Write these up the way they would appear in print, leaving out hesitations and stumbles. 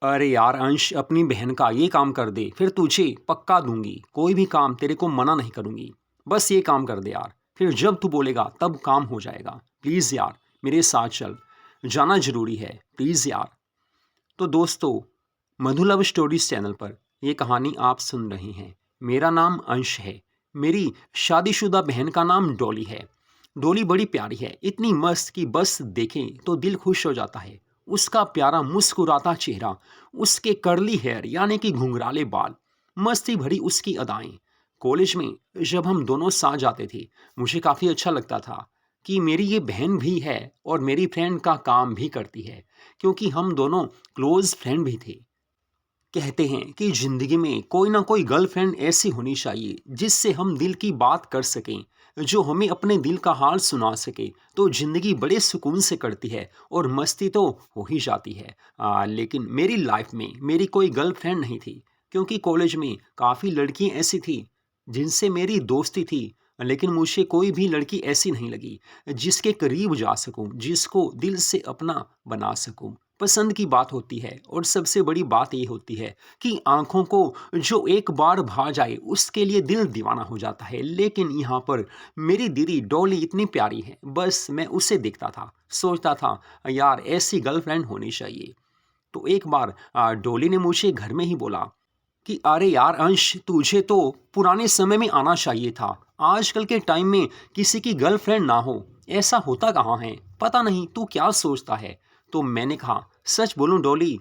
अरे यार अंश, अपनी बहन का ये काम कर दे, फिर तुझे पक्का दूंगी। कोई भी काम तेरे को मना नहीं करूंगी। बस ये काम कर दे यार, फिर जब तू बोलेगा तब काम हो जाएगा। प्लीज़ यार, मेरे साथ चल, जाना जरूरी है, प्लीज़ यार। तो दोस्तों, मधु लव स्टोरीज चैनल पर ये कहानी आप सुन रहे हैं। मेरा नाम अंश है। मेरी शादीशुदा बहन का नाम डॉली है। डॉली बड़ी प्यारी है, इतनी मस्त कि बस देखें तो दिल खुश हो जाता है। उसका प्यारा मुस्कुराता चेहरा, उसके कर्ली हेयर यानी कि घुंघराले बाल, मस्ती भरी उसकी अदाएं। कॉलेज में जब हम दोनों साथ जाते थे, मुझे काफ़ी अच्छा लगता था कि मेरी ये बहन भी है और मेरी फ्रेंड का काम भी करती है, क्योंकि हम दोनों क्लोज फ्रेंड भी थे। कहते हैं कि जिंदगी में कोई ना कोई गर्लफ्रेंड ऐसी होनी चाहिए जिससे हम दिल की बात कर सकें, जो हमें अपने दिल का हाल सुना सके। तो जिंदगी बड़े सुकून से कटती है और मस्ती तो हो ही जाती है। लेकिन मेरी लाइफ में मेरी कोई गर्लफ्रेंड नहीं थी, क्योंकि कॉलेज में काफ़ी लड़कियां ऐसी थी जिनसे मेरी दोस्ती थी। लेकिन मुझे कोई भी लड़की ऐसी नहीं लगी जिसके करीब जा सकूं, जिसको दिल से अपना बना सकूं। पसंद की बात होती है और सबसे बड़ी बात ये होती है कि आंखों को जो एक बार भा जाए उसके लिए दिल दीवाना हो जाता है। लेकिन यहाँ पर मेरी दीदी डॉली इतनी प्यारी है, बस मैं उसे देखता था, सोचता था यार ऐसी गर्लफ्रेंड होनी चाहिए। तो एक बार डॉली ने मुझे घर में ही बोला कि अरे यार अंश, तुझे तो पुराने समय में आना चाहिए था। आजकल के टाइम में किसी की गर्लफ्रेंड ना हो, ऐसा होता कहाँ है। पता नहीं तू क्या सोचता है। तो मैंने कहा सच बोलूं डॉली?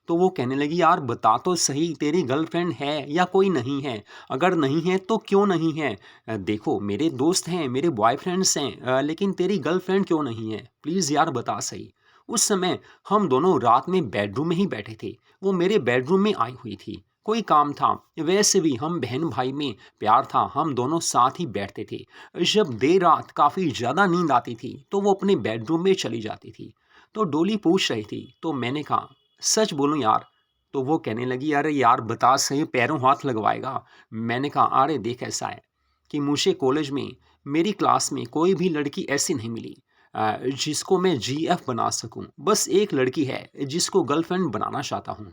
तो वो कहने लगी यार बता तो सही, तेरी गर्लफ्रेंड है या कोई नहीं है? अगर नहीं है तो क्यों नहीं है? देखो मेरे दोस्त हैं, मेरे बॉयफ्रेंड्स हैं, लेकिन तेरी गर्लफ्रेंड क्यों नहीं है? प्लीज़ यार बता सही। उस समय हम दोनों रात में बेडरूम में ही बैठे थे। वो मेरे बेडरूम में आई हुई थी, कोई काम था। वैसे भी हम बहन भाई में प्यार था, हम दोनों साथ ही बैठते थे। जब देर रात काफ़ी ज़्यादा नींद आती थी तो वो अपने बेडरूम में चली जाती थी। तो डोली पूछ रही थी, तो मैंने कहा सच बोलूं यार? तो वो कहने लगी अरे यार बता सही, पैरों हाथ लगवाएगा। मैंने कहा अरे देख ऐसा है कि मुझे कॉलेज में मेरी क्लास में कोई भी लड़की ऐसी नहीं मिली जिसको मैं जीएफ बना सकूं। बस एक लड़की है जिसको गर्लफ्रेंड बनाना चाहता हूं।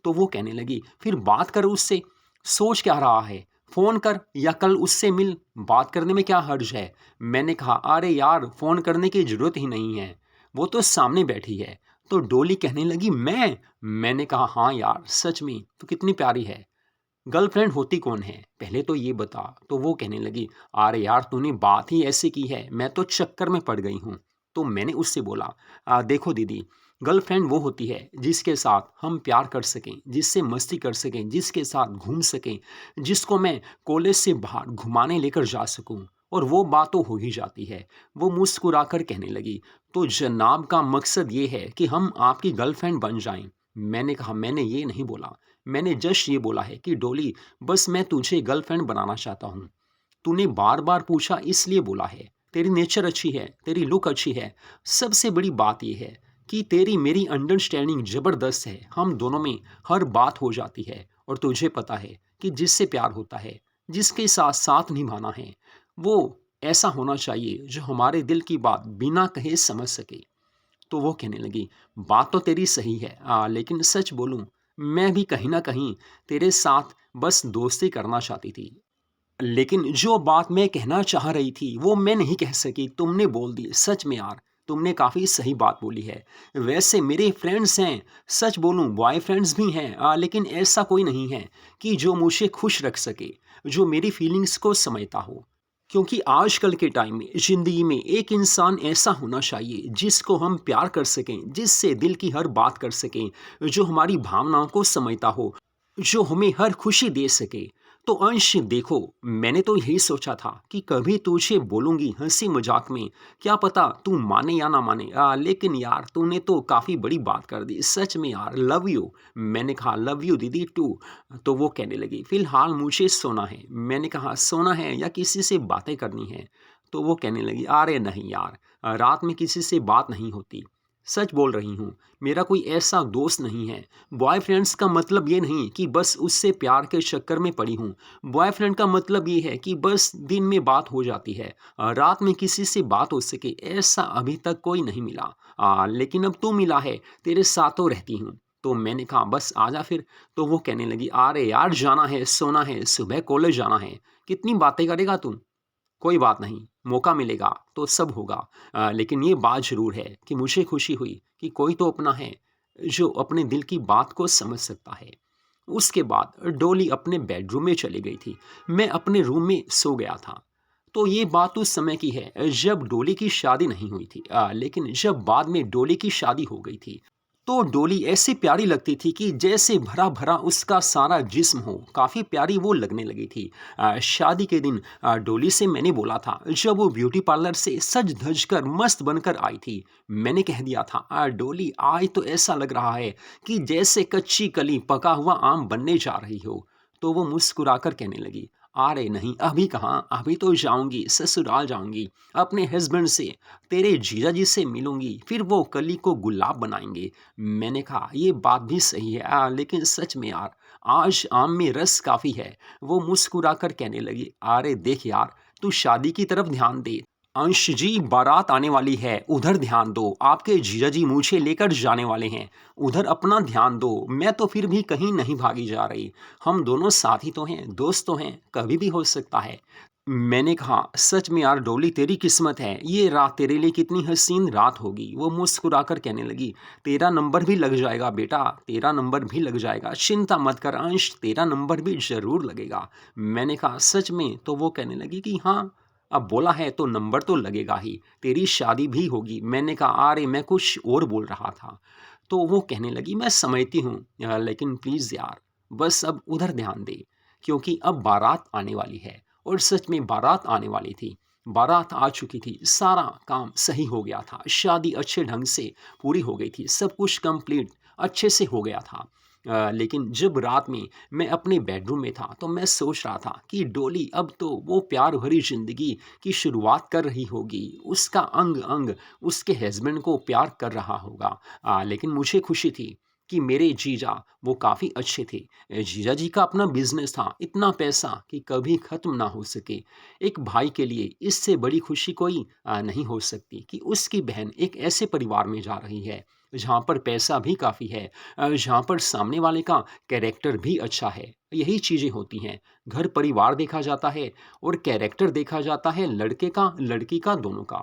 तो वो कहने लगी फिर बात कर उससे, सोच क्या रहा है? फ़ोन कर या कल उससे मिल, बात करने में क्या हर्ज है? मैंने कहा अरे यार फ़ोन करने की ज़रूरत ही नहीं है, वो तो सामने बैठी है। तो डोली कहने लगी मैंने कहा हाँ यार सच में तो कितनी प्यारी है। गर्लफ्रेंड होती कौन है पहले तो ये बता। तो वो कहने लगी अरे यार तूने बात ही ऐसी की है, मैं तो चक्कर में पड़ गई हूँ। तो मैंने उससे बोला देखो दीदी, गर्लफ्रेंड वो होती है जिसके साथ हम प्यार कर सकें, जिससे मस्ती कर सकें, जिसके साथ घूम सकें, जिसको मैं कॉलेज से बाहर घुमाने लेकर जा सकूं। और वो बात तो हो ही जाती है। वो मुस्कुराकर कहने लगी तो जनाब का मकसद ये है कि हम आपकी गर्लफ्रेंड बन जाएं। मैंने कहा मैंने ये नहीं बोला, मैंने जस्ट ये बोला है कि डोली बस मैं तुझे गर्लफ्रेंड बनाना चाहता हूँ। तूने बार बार पूछा इसलिए बोला है। तेरी नेचर अच्छी है, तेरी लुक अच्छी है। सबसे बड़ी बात यह है कि तेरी मेरी अंडरस्टैंडिंग ज़बरदस्त है, हम दोनों में हर बात हो जाती है। और तुझे पता है कि जिससे प्यार होता है, जिसके साथ साथ निभाना है, वो ऐसा होना चाहिए जो हमारे दिल की बात बिना कहे समझ सके। तो वो कहने लगी बात तो तेरी सही है, लेकिन सच बोलूं, मैं भी कहीं ना कहीं तेरे साथ बस दोस्ती करना चाहती थी। लेकिन जो बात मैं कहना चाह रही थी वो मैं नहीं कह सकी, तुमने बोल दी। सच में यार तुमने काफ़ी सही बात बोली है। वैसे मेरे फ्रेंड्स हैं, सच बोलूं बॉयफ्रेंड्स भी हैं, लेकिन ऐसा कोई नहीं है कि जो मुझे खुश रख सके, जो मेरी फीलिंग्स को समझता हो। क्योंकि आजकल के टाइम में ज़िंदगी में एक इंसान ऐसा होना चाहिए जिसको हम प्यार कर सकें, जिससे दिल की हर बात कर सकें, जो हमारी भावनाओं को समझता हो, जो हमें हर खुशी दे सके। तो अंश देखो, मैंने तो यही सोचा था कि कभी तुझे बोलूंगी हंसी मजाक में, क्या पता तू माने या ना माने। लेकिन यार तूने तो काफ़ी बड़ी बात कर दी। सच में यार लव यू। मैंने कहा लव यू दीदी टू। तो वो कहने लगी फिलहाल मुझे सोना है। मैंने कहा सोना है या किसी से बातें करनी है? तो वो कहने लगी अरे नहीं यार, रात में किसी से बात नहीं होती। सच बोल रही हूँ, मेरा कोई ऐसा दोस्त नहीं है। बॉयफ्रेंड्स का मतलब ये नहीं कि बस उससे प्यार के चक्कर में पड़ी हूँ। बॉयफ्रेंड का मतलब ये है कि बस दिन में बात हो जाती है, रात में किसी से बात हो सके, ऐसा अभी तक कोई नहीं मिला। लेकिन अब तू मिला है, तेरे साथों रहती हूँ। तो मैंने कहा बस आ जा फिर। तो वो कहने लगी अरे यार जाना है, सोना है, सुबह कॉलेज जाना है, कितनी बातें करेगा तू? कोई बात नहीं, मौका मिलेगा तो सब होगा। लेकिन ये बात ज़रूर है कि मुझे खुशी हुई कि कोई तो अपना है जो अपने दिल की बात को समझ सकता है। उसके बाद डॉली अपने बेडरूम में चली गई थी। मैं अपने रूम में सो गया था। तो ये बात उस समय की है जब डॉली की शादी नहीं हुई थी। लेकिन जब बाद में डॉली की शादी हो गई थी तो डोली ऐसी प्यारी लगती थी कि जैसे भरा भरा उसका सारा जिस्म हो, काफ़ी प्यारी वो लगने लगी थी। शादी के दिन डोली से मैंने बोला था जब वो ब्यूटी पार्लर से सज धज कर मस्त बनकर आई थी। मैंने कह दिया था डोली आज तो ऐसा लग रहा है कि जैसे कच्ची कली पका हुआ आम बनने जा रही हो। तो वो मुस्कुराकर कहने लगी अरे नहीं अभी कहाँ, अभी तो जाऊंगी, ससुराल जाऊंगी, अपने हस्बैंड से, तेरे जीजा जी से मिलूंगी, फिर वो कली को गुलाब बनाएंगे। मैंने कहा ये बात भी सही है लेकिन सच में यार आज आम में रस काफ़ी है। वो मुस्कुराकर कहने लगी अरे देख यार तू शादी की तरफ ध्यान दे। अंश जी बारात आने वाली है, उधर ध्यान दो, आपके जीजा जी मुझे लेकर जाने वाले हैं, उधर अपना ध्यान दो। मैं तो फिर भी कहीं नहीं भागी जा रही, हम दोनों साथ ही तो हैं, दोस्त तो हैं, कभी भी हो सकता है। मैंने कहा सच में यार डोली तेरी किस्मत है, ये रात तेरे लिए कितनी हसीन रात होगी। वो मुस्कुराकर कहने लगी तेरा नंबर भी लग जाएगा बेटा, तेरा नंबर भी लग जाएगा, चिंता मत कर अंश, तेरा नंबर भी ज़रूर लगेगा। मैंने कहा सच में? तो वो कहने लगी कि हाँ, अब बोला है तो नंबर तो लगेगा ही, तेरी शादी भी होगी। मैंने कहा अरे मैं कुछ और बोल रहा था। तो वो कहने लगी मैं समझती हूँ लेकिन प्लीज़ यार बस अब उधर ध्यान दे, क्योंकि अब बारात आने वाली है। और सच में बारात आने वाली थी। बारात आ चुकी थी, सारा काम सही हो गया था, शादी अच्छे ढंग से पूरी हो गई थी, सब कुछ कंप्लीट अच्छे से हो गया था। लेकिन जब रात में मैं अपने बेडरूम में था तो मैं सोच रहा था कि डोली अब तो वो प्यार भरी ज़िंदगी की शुरुआत कर रही होगी, उसका अंग अंग उसके हस्बैंड को प्यार कर रहा होगा। लेकिन मुझे खुशी थी कि मेरे जीजा वो काफ़ी अच्छे थे। जीजा जी का अपना बिजनेस था, इतना पैसा कि कभी ख़त्म ना हो सके। एक भाई के लिए इससे बड़ी खुशी कोई नहीं हो सकती कि उसकी बहन एक ऐसे परिवार में जा रही है जहाँ पर पैसा भी काफ़ी है, जहाँ पर सामने वाले का कैरेक्टर भी अच्छा है। यही चीज़ें होती हैं, घर परिवार देखा जाता है और कैरेक्टर देखा जाता है लड़के का लड़की का दोनों का।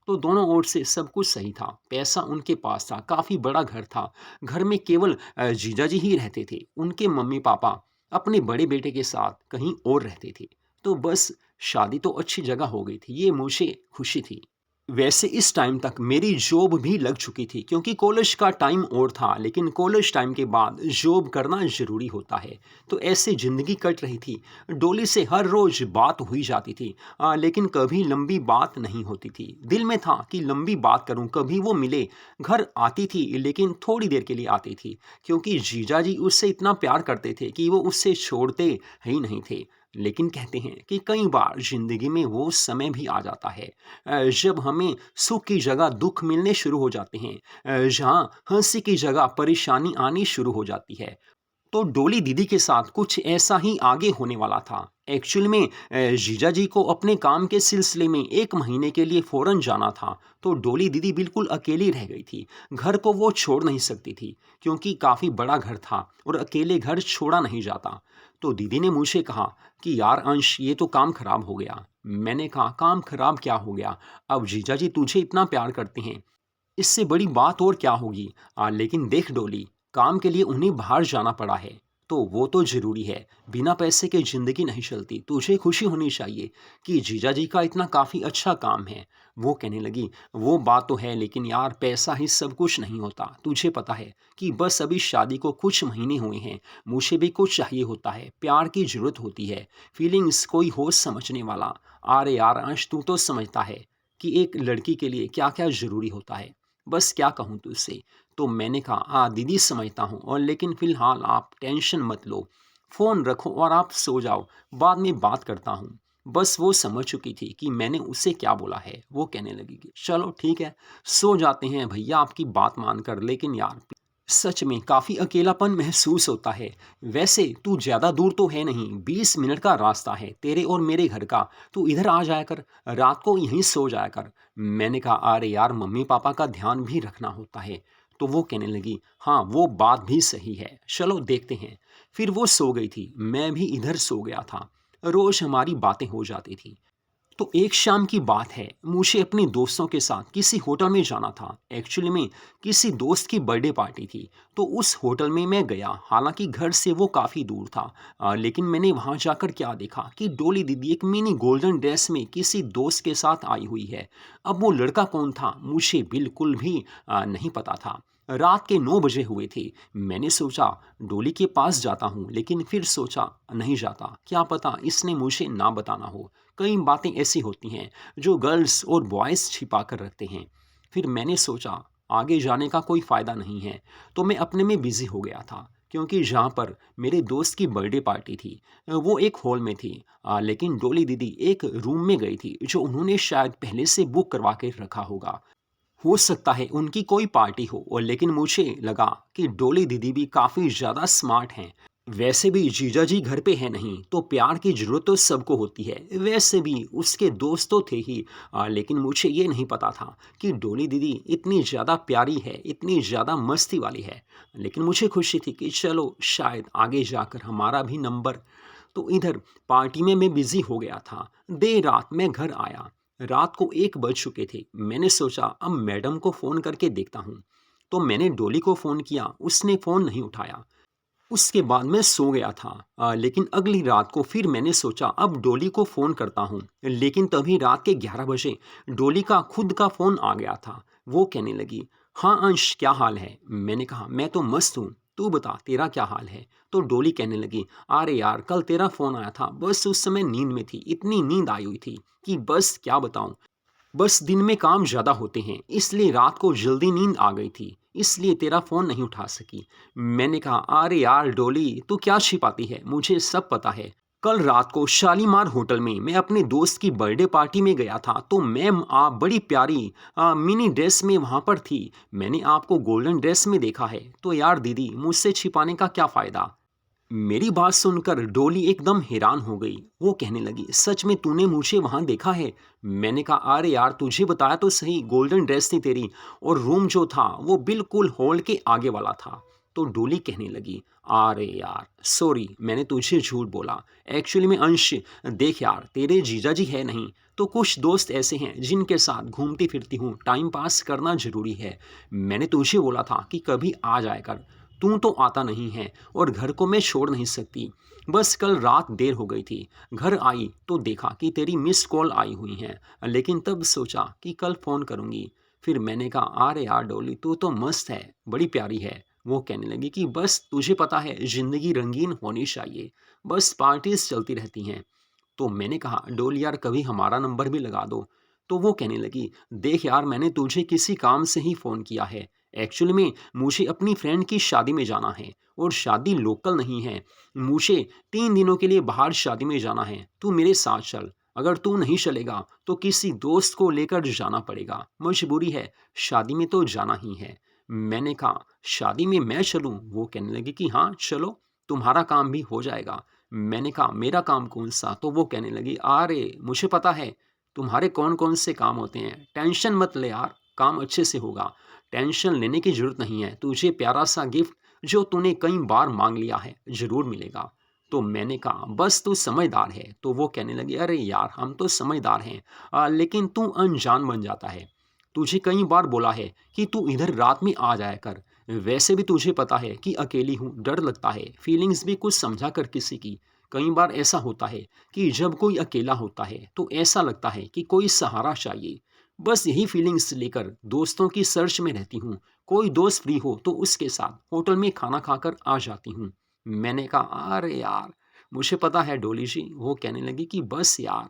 तो दोनों ओर से सब कुछ सही था, पैसा उनके पास था, काफ़ी बड़ा घर था। घर में केवल जीजा जी ही रहते थे, उनके मम्मी पापा अपने बड़े बेटे के साथ कहीं और रहते थे। तो बस शादी तो अच्छी जगह हो गई थी, ये मुझे खुशी थी। वैसे इस टाइम तक मेरी जॉब भी लग चुकी थी, क्योंकि कॉलेज का टाइम और था, लेकिन कॉलेज टाइम के बाद जॉब करना ज़रूरी होता है। तो ऐसे ज़िंदगी कट रही थी। डोली से हर रोज़ बात हुई जाती थी, लेकिन कभी लंबी बात नहीं होती थी। दिल में था कि लंबी बात करूं, कभी वो मिले। घर आती थी लेकिन थोड़ी देर के लिए आती थी, क्योंकि जीजा जी उससे इतना प्यार करते थे कि वो उससे छोड़ते ही नहीं थे। लेकिन कहते हैं कि कई बार ज़िंदगी में वो समय भी आ जाता है जब हमें सुख की जगह दुख मिलने शुरू हो जाते हैं, जहाँ हंसी की जगह परेशानी आनी शुरू हो जाती है। तो डोली दीदी के साथ कुछ ऐसा ही आगे होने वाला था। एक्चुअल में जीजा जी को अपने काम के सिलसिले में 1 महीने के लिए फ़ौरन जाना था, तो डोली दीदी बिल्कुल अकेली रह गई थी। घर को वो छोड़ नहीं सकती थी, क्योंकि काफ़ी बड़ा घर था और अकेले घर छोड़ा नहीं जाता। तो दीदी ने मुझे कहा कि यार अंश ये तो काम खराब हो गया। मैंने कहा काम खराब क्या हो गया? अब जीजा जी तुझे इतना प्यार करते हैं, इससे बड़ी बात और क्या होगी। लेकिन देख डोली, काम के लिए उन्हें बाहर जाना पड़ा है, तो वो तो ज़रूरी है। बिना पैसे के ज़िंदगी नहीं चलती। तुझे खुशी होनी चाहिए कि जीजा जी का इतना काफ़ी अच्छा काम है। वो कहने लगी वो बात तो है, लेकिन यार पैसा ही सब कुछ नहीं होता। तुझे पता है कि बस अभी शादी को कुछ महीने हुए हैं, मुझे भी कुछ चाहिए होता है, प्यार की ज़रूरत होती है, फीलिंग्स कोई हो समझने वाला। अरे यार अंश तू तो समझता है कि एक लड़की के लिए क्या क्या ज़रूरी होता है। बस क्या कहूँ तुझसे। तो मैंने कहा हाँ दीदी समझता हूँ, और लेकिन फ़िलहाल आप टेंशन मत लो, फ़ोन रखो और आप सो जाओ, बाद में बात करता हूँ। बस वो समझ चुकी थी कि मैंने उसे क्या बोला है। वो कहने लगी कि चलो ठीक है, सो जाते हैं भैया आपकी बात मानकर, लेकिन यार सच में काफ़ी अकेलापन महसूस होता है। वैसे तू ज़्यादा दूर तो है नहीं, 20 मिनट का रास्ता है तेरे और मेरे घर का, तू इधर आ जाया कर, रात को यहीं सो जाया कर। मैंने कहा अरे यार मम्मी पापा का ध्यान भी रखना होता है। तो वो कहने लगी, हाँ वो बात भी सही है, चलो देखते हैं। फिर वो सो गई थी, मैं भी इधर सो गया था। रोज हमारी बातें हो जाती थी। तो एक शाम की बात है, मुझे अपने दोस्तों के साथ किसी होटल में जाना था। एक्चुअली में किसी दोस्त की बर्थडे पार्टी थी, तो उस होटल में मैं गया। हालांकि घर से वो काफ़ी दूर था, लेकिन मैंने वहाँ जाकर क्या देखा कि डोली दीदी एक मिनी गोल्डन ड्रेस में किसी दोस्त के साथ आई हुई है। अब वो लड़का कौन था मुझे बिल्कुल भी नहीं पता था। रात के 9 बजे हुए थे। मैंने सोचा डोली के पास जाता हूँ, लेकिन फिर सोचा नहीं जाता, क्या पता इसने मुझे ना बताना हो। कई बातें ऐसी होती हैं जो गर्ल्स और बॉयज़ छिपा कर रखते हैं। फिर मैंने सोचा आगे जाने का कोई फ़ायदा नहीं है, तो मैं अपने में बिज़ी हो गया था। क्योंकि जहाँ पर मेरे दोस्त की बर्थडे पार्टी थी, वो एक हॉल में थी, लेकिन डोली दीदी एक रूम में गई थी जो उन्होंने शायद पहले से बुक करवा के रखा होगा। हो सकता है उनकी कोई पार्टी हो, और लेकिन मुझे लगा कि डोली दीदी भी काफ़ी ज़्यादा स्मार्ट हैं। वैसे भी जीजा जी घर पे है नहीं, तो प्यार की ज़रूरत तो सबको होती है। वैसे भी उसके दोस्त तो थे ही, लेकिन मुझे ये नहीं पता था कि डोली दीदी इतनी ज़्यादा प्यारी है, इतनी ज़्यादा मस्ती वाली है। लेकिन मुझे खुशी थी कि चलो शायद आगे जाकर हमारा भी नंबर। तो इधर पार्टी में मैं बिज़ी हो गया था। देर रात मैं घर आया। रात को 1 बज चुके थे। मैंने सोचा अब मैडम को फ़ोन करके देखता हूँ। तो मैंने डोली को फ़ोन किया, उसने फ़ोन नहीं उठाया। उसके बाद मैं सो गया था। लेकिन अगली रात को फिर मैंने सोचा अब डोली को फ़ोन करता हूँ। लेकिन तभी रात के 11 बजे डोली का खुद का फ़ोन आ गया था। वो कहने लगी, हाँ अंश क्या हाल है? मैंने कहा मैं तो मस्त हूँ, तू बता तेरा क्या हाल है? तो डोली कहने लगी, अरे यार कल तेरा फ़ोन आया था, बस उस समय नींद में थी, इतनी नींद आई हुई थी कि बस क्या बताऊँ। बस दिन में काम ज़्यादा होते हैं, इसलिए रात को जल्दी नींद आ गई थी, इसलिए तेरा फ़ोन नहीं उठा सकी। मैंने कहा अरे यार डोली तू क्या छिपाती है, मुझे सब पता है। कल रात को शालीमार होटल में मैं अपने दोस्त की बर्थडे पार्टी में गया था, तो मैम आप बड़ी प्यारी मिनी ड्रेस में वहाँ पर थी। मैंने आपको गोल्डन ड्रेस में देखा है, तो यार दीदी मुझसे छिपाने का क्या फ़ायदा। मेरी बात सुनकर डोली एकदम हैरान हो गई। वो कहने लगी, सच में तूने मुझे वहां देखा है? मैंने कहा अरे यार तुझे बताया तो सही, गोल्डन ड्रेस थी तेरी, और रूम जो था वो बिल्कुल हॉल के आगे वाला था। तो डोली कहने लगी, अरे यार सॉरी मैंने तुझे झूठ बोला। एक्चुअली में अंश देख यार तेरे जीजा जी है नहीं, तो कुछ दोस्त ऐसे हैं जिनके साथ घूमती फिरती हूँ, टाइम पास करना ज़रूरी है। मैंने तुझे बोला था कि कभी आ जाया कर, तू तो आता नहीं है, और घर को मैं छोड़ नहीं सकती। बस कल रात देर हो गई थी, घर आई तो देखा कि तेरी मिस कॉल आई हुई है, लेकिन तब सोचा कि कल फ़ोन करूँगी। फिर मैंने कहा अरे यार डोली तू तो मस्त है, बड़ी प्यारी है। वो कहने लगी कि बस तुझे पता है ज़िंदगी रंगीन होनी चाहिए, बस पार्टीज चलती रहती हैं। तो मैंने कहा डोली यार कभी हमारा नंबर भी लगा दो। तो वो कहने लगी, देख यार मैंने तुझे किसी काम से ही फ़ोन किया है। एक्चुअली में मुझे अपनी फ्रेंड की शादी में जाना है, और शादी लोकल नहीं है, मुझे 3 दिनों के लिए बाहर शादी में जाना है। तू मेरे साथ चल, अगर तू नहीं चलेगा तो किसी दोस्त को लेकर जाना पड़ेगा, मजबूरी है, शादी में तो जाना ही है। मैंने कहा शादी में मैं चलूँ? वो कहने लगी कि हाँ चलो, तुम्हारा काम भी हो जाएगा। मैंने कहा मेरा काम कौन सा? तो वो कहने लगी अरे मुझे पता है तुम्हारे कौन कौन से काम होते हैं, टेंशन मत ले यार, काम अच्छे से होगा। टेंशन लेने की ज़रूरत नहीं है, तुझे प्यारा सा गिफ्ट जो तूने कई बार मांग लिया है ज़रूर मिलेगा। तो मैंने कहा बस तू समझदार है। तो वो कहने लगी अरे यार हम तो समझदार हैं, लेकिन तू अनजान बन जाता है। तुझे कई बार बोला है कि तू इधर रात में आ जाया कर। वैसे भी तुझे पता है कि अकेली हूँ, डर लगता है, फीलिंग्स भी कुछ समझा कर किसी की। कई बार ऐसा होता है कि जब कोई अकेला होता है तो ऐसा लगता है कि कोई सहारा चाहिए। बस यही फीलिंग्स लेकर दोस्तों की सर्च में रहती हूँ। कोई दोस्त फ्री हो तो उसके साथ होटल में खाना खाकर आ जाती हूँ। मैंने कहा अरे यार मुझे पता है डोली जी। वो कहने लगी कि बस यार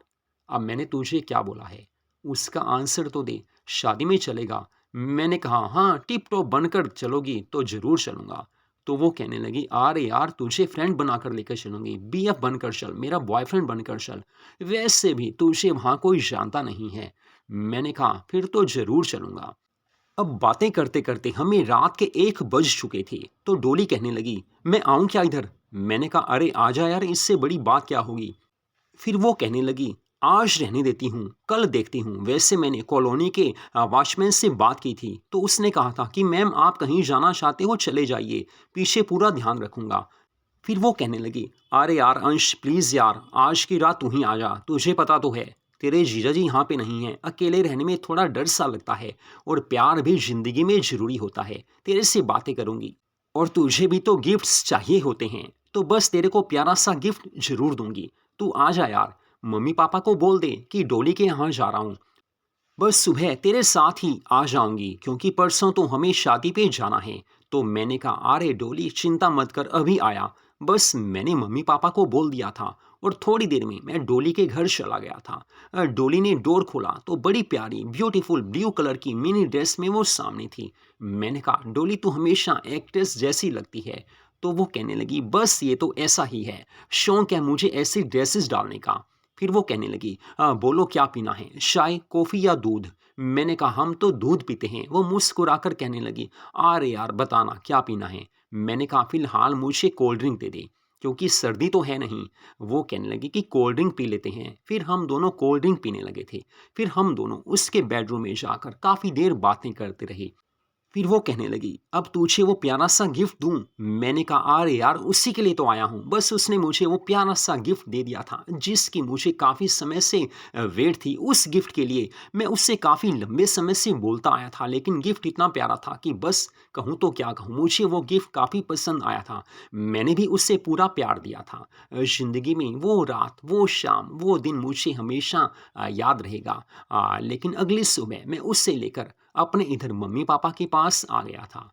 अब मैंने तुझे क्या बोला है, उसका आंसर तो दे, शादी में चलेगा? मैंने कहा हाँ टिप टॉप बनकर चलोगी तो ज़रूर चलूँगा। तो वो कहने लगी अरे यार तुझे फ्रेंड बनाकर लेकर चलूँगी, बीएफ बनकर चल, मेरा बॉयफ्रेंड बनकर चल, वैसे भी तुझे वहाँ कोई जानता नहीं है। मैंने कहा फिर तो ज़रूर चलूँगा। अब बातें करते करते हमें रात के 1 बज चुके थे। तो डोली कहने लगी मैं आऊँ क्या इधर? मैंने कहा अरे आ जा यार, इससे बड़ी बात क्या होगी। फिर वो कहने लगी आज रहने देती हूँ, कल देखती हूँ। वैसे मैंने कॉलोनी के वॉचमैन से बात की थी, तो उसने कहा था कि मैम आप कहीं जाना चाहते हो चले जाइए, पीछे पूरा ध्यान रखूँगा। फिर वो कहने लगी, अरे यार अंश प्लीज़ यार, आज की रात तू ही आ जा, तुझे पता तो है तेरे जीजा जी यहाँ पे नहीं हैं, अकेले रहने में थोड़ा डर सा लगता है और प्यार भी ज़िंदगी में ज़रूरी होता है, तेरे से बातें करूँगी और तुझे भी तो गिफ्ट्स चाहिए होते हैं, तो बस तेरे को प्यारा सा गिफ्ट ज़रूर दूँगी, तू आ जा यार। मम्मी पापा को बोल दे कि डोली के यहाँ जा रहा हूँ, बस सुबह तेरे साथ ही आ जाऊंगी क्योंकि परसों तो हमें शादी पे जाना है। तो मैंने कहा, अरे डोली चिंता मत कर, अभी आया। बस मैंने मम्मी पापा को बोल दिया था और थोड़ी देर में मैं डोली के घर चला गया था। डोली ने डोर खोला तो बड़ी प्यारी ब्यूटीफुल ब्लू कलर की मिनी ड्रेस में वो सामने थी। मैंने कहा, डोली तू हमेशा एक्ट्रेस जैसी लगती है। तो वो कहने लगी, बस ये तो ऐसा ही है, शौक है मुझे ऐसी ड्रेसेस डालने का। फिर वो कहने लगी, बोलो क्या पीना है, चाय कॉफ़ी या दूध? मैंने कहा, हम तो दूध पीते हैं। वो मुस्कुराकर कहने लगी, अरे यार बताना क्या पीना है? मैंने कहा, फिलहाल मुझे कोल्ड ड्रिंक दे दे क्योंकि सर्दी तो है नहीं। वो कहने लगी कि कोल्ड ड्रिंक पी लेते हैं। फिर हम दोनों कोल्ड ड्रिंक पीने लगे थे। फिर हम दोनों उसके बेडरूम में जाकर काफ़ी देर बातें करते रहे। फिर वो कहने लगी, अब तुझे वो प्यारा सा गिफ्ट दूं? मैंने कहा, अरे यार उसी के लिए तो आया हूँ। बस उसने मुझे वो प्यारा सा गिफ्ट दे दिया था जिसकी मुझे काफ़ी समय से वेट थी। उस गिफ्ट के लिए मैं उससे काफ़ी लंबे समय से बोलता आया था, लेकिन गिफ्ट इतना प्यारा था कि बस कहूँ तो क्या कहूँ, मुझे वो गिफ्ट काफ़ी पसंद आया था। मैंने भी उससे पूरा प्यार दिया था। ज़िंदगी में वो रात, वो शाम, वो दिन मुझे हमेशा याद रहेगा। लेकिन अगली सुबह मैं उससे लेकर अपने इधर मम्मी पापा के पास आ गया था।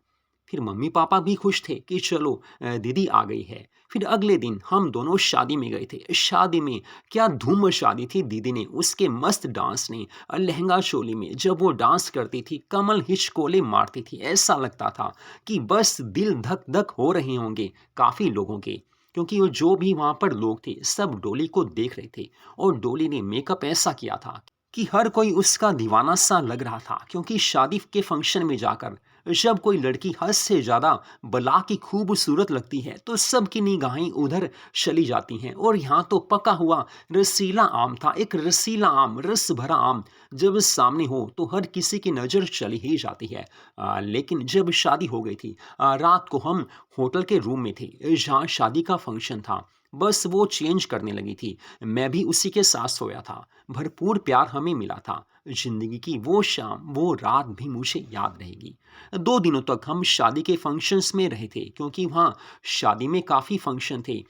फिर मम्मी पापा भी खुश थे कि चलो दीदी आ गई है। फिर अगले दिन हम दोनों शादी में गए थे। शादी में क्या धूम शादी थी। दीदी ने उसके मस्त डांस ने लहंगा चोली में जब वो डांस करती थी, कमल हिचकोले मारती थी, ऐसा लगता था कि बस दिल धक धक हो रहे होंगे काफ़ी लोगों के, क्योंकि वो जो भी वहाँ पर लोग थे सब डोली को देख रहे थे। और डोली ने मेकअप ऐसा किया था कि हर कोई उसका दीवाना सा लग रहा था, क्योंकि शादी के फंक्शन में जाकर जब कोई लड़की हद से ज़्यादा बला की खूबसूरत लगती है तो सबकी निगाहें उधर चली जाती हैं। और यहाँ तो पका हुआ रसीला आम था, एक रसीला आम, रस भरा आम जब सामने हो तो हर किसी की नज़र चली ही जाती है। लेकिन जब शादी हो गई थी, रात को हम होटल के रूम में थे जहाँ शादी का फंक्शन था। बस वो चेंज करने लगी थी, मैं भी उसी के साथ सोया था। भरपूर प्यार हमें मिला था। जिंदगी की वो शाम, वो रात भी मुझे याद रहेगी। 2 दिनों तक हम शादी के फंक्शंस में रहे थे, क्योंकि वहाँ शादी में काफ़ी फंक्शन थे।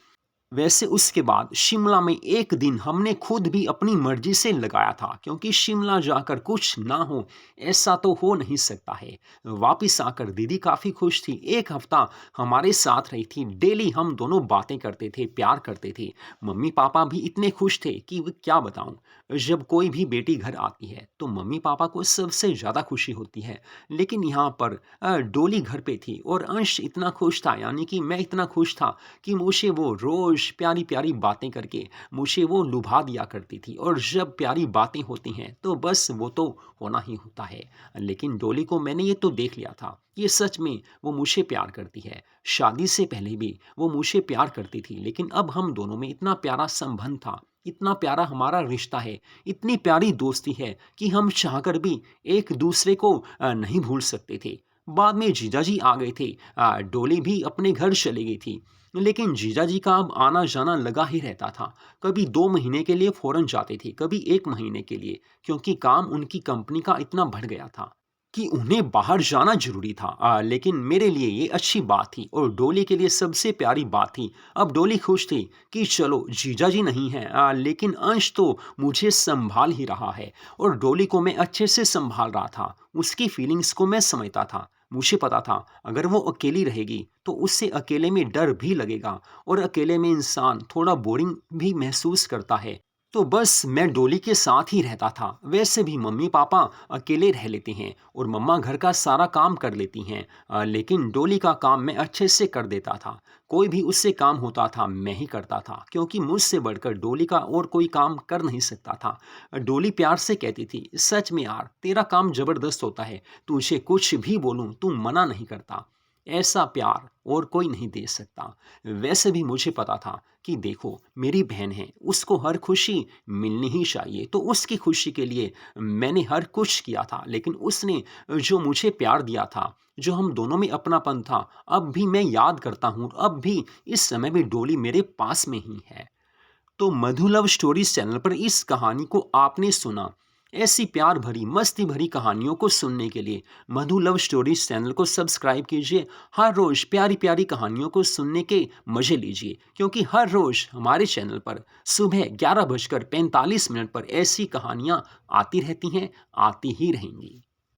वैसे उसके बाद शिमला में एक दिन हमने खुद भी अपनी मर्जी से लगाया था, क्योंकि शिमला जाकर कुछ ना हो ऐसा तो हो नहीं सकता है। वापस आकर दीदी काफ़ी खुश थी। एक हफ्ता हमारे साथ रही थी। डेली हम दोनों बातें करते थे, प्यार करते थे। मम्मी पापा भी इतने खुश थे कि वो क्या बताऊं। जब कोई भी बेटी घर आती है तो मम्मी पापा को सबसे ज़्यादा खुशी होती है। लेकिन यहाँ पर डोली घर पे थी और अंश इतना खुश था, यानी कि मैं इतना खुश था कि मुझे वो रोज़ प्यारी-प्यारी बातें करके मुझे वो लुभा दिया करती थी। और जब प्यारी बातें होती हैं तो बस वो तो होना ही होता है। लेकिन डोली को मैंने ये तो देख लिया था, ये सच में वो मुझे प्यार करती है। शादी से पहले भी वो मुझे प्यार करती थी, लेकिन अब हम दोनों में इतना प्यारा संबंध था, इतना प्यारा हमारा रिश्ता है, इतनी प्यारी दोस्ती है कि हम चाहकर भी एक दूसरे को नहीं भूल सकते थे। बाद में जीजाजी आ गए थे। डोली भी अपने घर चली गई थी। लेकिन जीजाजी का अब आना जाना लगा ही रहता था। कभी 2 महीने के लिए फ़ौरन जाते थे, कभी 1 महीने के लिए, क्योंकि काम उनकी कंपनी का इतना बढ़ गया था कि उन्हें बाहर जाना ज़रूरी था। लेकिन मेरे लिए ये अच्छी बात थी और डोली के लिए सबसे प्यारी बात थी। अब डोली खुश थी कि चलो जीजाजी नहीं हैं, लेकिन अंश तो मुझे सँभाल ही रहा है और डोली को मैं अच्छे से सँभाल रहा था। उसकी फीलिंग्स को मैं समझता था। मुझे पता था अगर वो अकेली रहेगी तो उससे अकेले में डर भी लगेगा और अकेले में इंसान थोड़ा बोरिंग भी महसूस करता है। तो बस मैं डोली के साथ ही रहता था। वैसे भी मम्मी पापा अकेले रह लेते हैं और मम्मा घर का सारा काम कर लेती हैं, लेकिन डोली का काम मैं अच्छे से कर देता था। कोई भी उससे काम होता था मैं ही करता था, क्योंकि मुझसे बढ़कर डोली का और कोई काम कर नहीं सकता था। डोली प्यार से कहती थी, सच में यार तेरा काम ज़बरदस्त होता है, तुझे कुछ भी बोलूँ तू मना नहीं करता। ऐसा प्यार और कोई नहीं दे सकता। वैसे भी मुझे पता था कि देखो मेरी बहन है, उसको हर खुशी मिलनी ही चाहिए, तो उसकी खुशी के लिए मैंने हर कुछ किया था। लेकिन उसने जो मुझे प्यार दिया था, जो हम दोनों में अपनापन था, अब भी मैं याद करता हूँ, अब भी इस समय भी डोली मेरे पास में ही है। तो मधु लव स्टोरीज चैनल पर इस कहानी को आपने सुना। ऐसी प्यार भरी मस्ती भरी कहानियों को सुनने के लिए मधु लव स्टोरीज चैनल को सब्सक्राइब कीजिए। हर रोज प्यारी प्यारी कहानियों को सुनने के मजे लीजिए, क्योंकि हर रोज हमारे चैनल पर सुबह 11:45 पर ऐसी कहानियाँ आती रहती हैं, आती ही रहेंगी।